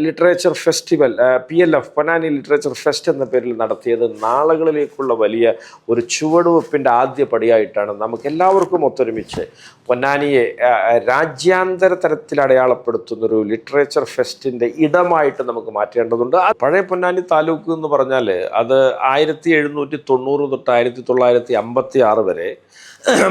Literature festival PLF Ponnani literature fest എന്ന പേരിൽ നടത്തിയത് നാളുകളിലേക്കുള്ള വലിയ ഒരു ചുവടുവെപ്പിൻ്റെ ആദ്യ പടിയായിട്ടാണ് നമുക്ക് എല്ലാവർക്കും ഒത്തൊരുമിച്ച് പൊന്നാനിയെ രാജ്യാന്തര തലത്തിൽ അടയാളപ്പെടുത്തുന്നൊരു ലിറ്ററേച്ചർ ഫെസ്റ്റിൻ്റെ ഇടമായിട്ട് നമുക്ക് മാറ്റേണ്ടതുണ്ട്. പഴയ പൊന്നാനി താലൂക്ക് എന്ന് പറഞ്ഞാൽ അത് 1790 തൊട്ട് 1956 വരെ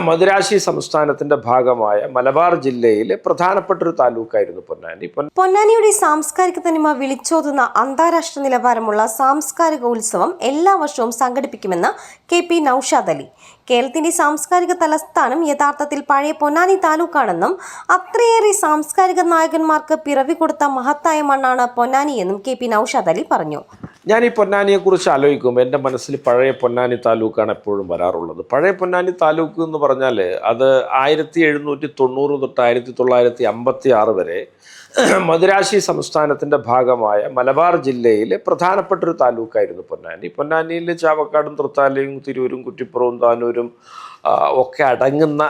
മദുരാശി സംസ്ഥാനത്തിന്റെ ഭാഗമായ മലബാർ ജില്ലയിലെ പ്രധാനപ്പെട്ട ഒരു താലൂക്കായിരുന്നു പൊന്നാനി. പൊന്നാനിയുടെ സാംസ്കാരിക തനിമ വിളിച്ചോതുന്ന അന്താരാഷ്ട്ര നിലവാരമുള്ള സാംസ്കാരിക ഉത്സവം എല്ലാ വർഷവും സംഘടിപ്പിക്കുമെന്ന് KP നൌഷാദ് അലി. കേരളത്തിന്റെ സാംസ്കാരിക തലസ്ഥാനം യഥാർത്ഥത്തിൽ പഴയ പൊന്നാനി താലൂക്കാണെന്നും അത്രയേറെ സാംസ്കാരിക നായകന്മാർക്ക് പിറവി കൊടുത്ത മഹത്തായ മണ്ണാണ് പൊന്നാനി എന്നും KP നൌഷാദ് അലി പറഞ്ഞു. ഞാൻ ഈ പൊന്നാനിയെക്കുറിച്ച് ആലോചിക്കുമ്പോൾ എൻ്റെ മനസ്സിൽ പഴയ പൊന്നാനി താലൂക്കാണ് എപ്പോഴും വരാറുള്ളത്. പഴയ പൊന്നാനി താലൂക്ക് എന്ന് പറഞ്ഞാൽ അത് 1790 തൊട്ട് 1956 വരെ മദുരാശി സംസ്ഥാനത്തിൻ്റെ ഭാഗമായ മലബാർ ജില്ലയിലെ പ്രധാനപ്പെട്ട ഒരു താലൂക്കായിരുന്നു പൊന്നാനി. പൊന്നാനിയിൽ ചാവക്കാടും തൃത്താലയും തിരൂരും കുറ്റിപ്പുറവും താനൂരും ഒക്കെ അടങ്ങുന്ന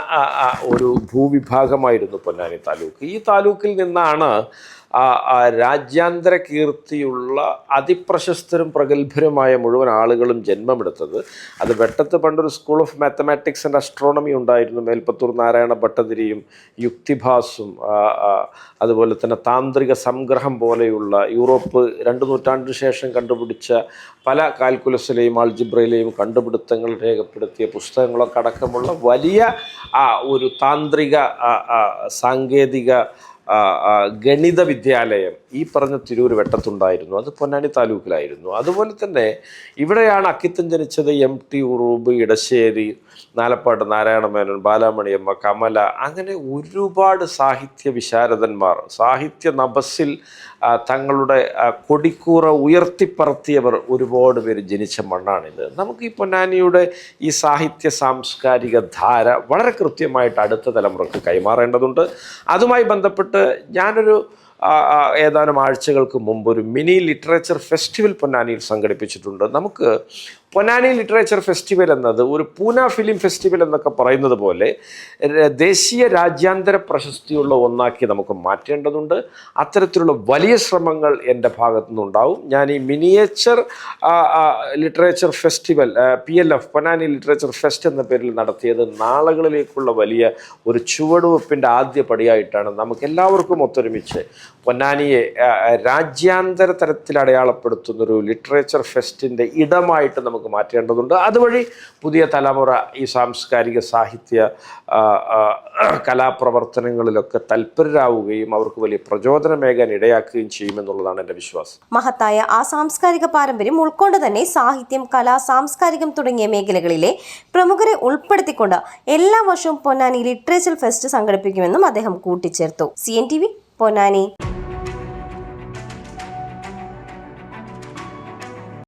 ഒരു ഭൂവിഭാഗമായിരുന്നു പൊന്നാനി താലൂക്ക്. ഈ താലൂക്കിൽ നിന്നാണ് രാജ്യാന്തര കീർത്തിയുള്ള അതിപ്രശസ്തരും പ്രഗത്ഭരുമായ മുഴുവൻ ആളുകളും ജന്മമെടുത്തത്. അത് വെട്ടത്ത് പണ്ടൊരു school of mathematics and astronomy ഉണ്ടായിരുന്നു. മേൽപ്പത്തൂർ നാരായണ ഭട്ടതിരിയും യുക്തിഭാസും അതുപോലെ തന്നെ താന്ത്രിക സംഗ്രഹം പോലെയുള്ള യൂറോപ്പ് 2 നൂറ്റാണ്ടിന് ശേഷം കണ്ടുപിടിച്ച പല കാൽക്കുലസിലെയും ആൾജിബ്രയിലെയും കണ്ടുപിടുത്തങ്ങൾ രേഖപ്പെടുത്തിയ പുസ്തകങ്ങളൊക്കെ അടക്കമുള്ള വലിയ ഒരു താന്ത്രിക സാങ്കേതിക ഗണിത വിദ്യാലയം ഈ പറഞ്ഞ തിരൂർ വെട്ടത്തുണ്ടായിരുന്നു. അത് പൊന്നാനി താലൂക്കിലായിരുന്നു. അതുപോലെ തന്നെ ഇവിടെയാണ് അക്കിത്തം ജനിച്ചത്. MT ഉറൂബ്, ഇടശ്ശേരി, നാലപ്പാട്ട് നാരായണ മേനോൻ, ബാലാമണിയമ്മ, കമല, അങ്ങനെ ഒരുപാട് സാഹിത്യ വിശാരദന്മാർ, സാഹിത്യ നഭസിൽ തങ്ങളുടെ കൊടിക്കൂറ ഉയർത്തിപ്പറത്തിയവർ ഒരുപാട് പേര് ജനിച്ച മണ്ണാണിത്. നമുക്ക് ഈ പൊന്നാനിയുടെ ഈ സാഹിത്യ സാംസ്കാരിക ധാര വളരെ കൃത്യമായിട്ട് അടുത്ത തലമുറക്ക് കൈമാറേണ്ടതുണ്ട്. അതുമായി ബന്ധപ്പെട്ട് ഞാനൊരു ഏതാനും ആഴ്ചകൾക്ക് മുമ്പ് ഒരു മിനി ലിറ്ററേച്ചർ ഫെസ്റ്റിവൽ പൊന്നാനിയിൽ സംഘടിപ്പിച്ചിട്ടുണ്ട്. നമുക്ക് പൊന്നാനി ലിറ്ററേച്ചർ ഫെസ്റ്റിവൽ എന്നത് ഒരു പൂന ഫിലിം ഫെസ്റ്റിവൽ എന്നൊക്കെ പറയുന്നത് പോലെ ദേശീയ രാജ്യാന്തര പ്രശസ്തിയുള്ള ഒന്നാക്കി നമുക്ക് മാറ്റേണ്ടതുണ്ട്. അത്തരത്തിലുള്ള വലിയ ശ്രമങ്ങൾ എൻ്റെ ഭാഗത്തു നിന്നുണ്ടാവും. ഞാൻ ഈ miniature literature festival PLF Ponnani literature fest എന്ന പേരിൽ നടത്തിയത് നാളുകളിലേക്കുള്ള വലിയ ഒരു ചുവടുവെപ്പിൻ്റെ ആദ്യ പടിയായിട്ടാണ് നമുക്ക് എല്ലാവർക്കും ഒത്തൊരുമിച്ച് പൊന്നാനിയെ രാജ്യാന്തര തലത്തിൽ അടയാളപ്പെടുത്തുന്നൊരു ലിറ്ററേച്ചർ ഫെസ്റ്റിൻ്റെ ഇടമായിട്ട് നമുക്ക് മാറ്റേണ്ടതുണ്ട്. അതുവഴി പുതിയ തലമുറ ഈ സാംസ്കാരിക സാഹിത്യ കലാപ്രവർത്തനങ്ങളിലൊക്കെ തൽപരരാവുകയും അവർക്ക് വലിയ പ്രചോദനമേകാൻ ഇടയാക്കുകയും ചെയ്യുമെന്നുള്ളതാണ് എൻ്റെ വിശ്വാസം. മഹത്തായ ആ സാംസ്കാരിക പാരമ്പര്യം ഉൾക്കൊണ്ട് തന്നെ സാഹിത്യം, കല, സാംസ്കാരികം തുടങ്ങിയ മേഖലകളിലെ പ്രമുഖരെ ഉൾപ്പെടുത്തിക്കൊണ്ട് എല്ലാ വർഷവും പൊന്നാനി ലിറ്ററേച്ചർ ഫെസ്റ്റ് സംഘടിപ്പിക്കുമെന്നും അദ്ദേഹം കൂട്ടിച്ചേർത്തു. CNTV പൊന്നാനി.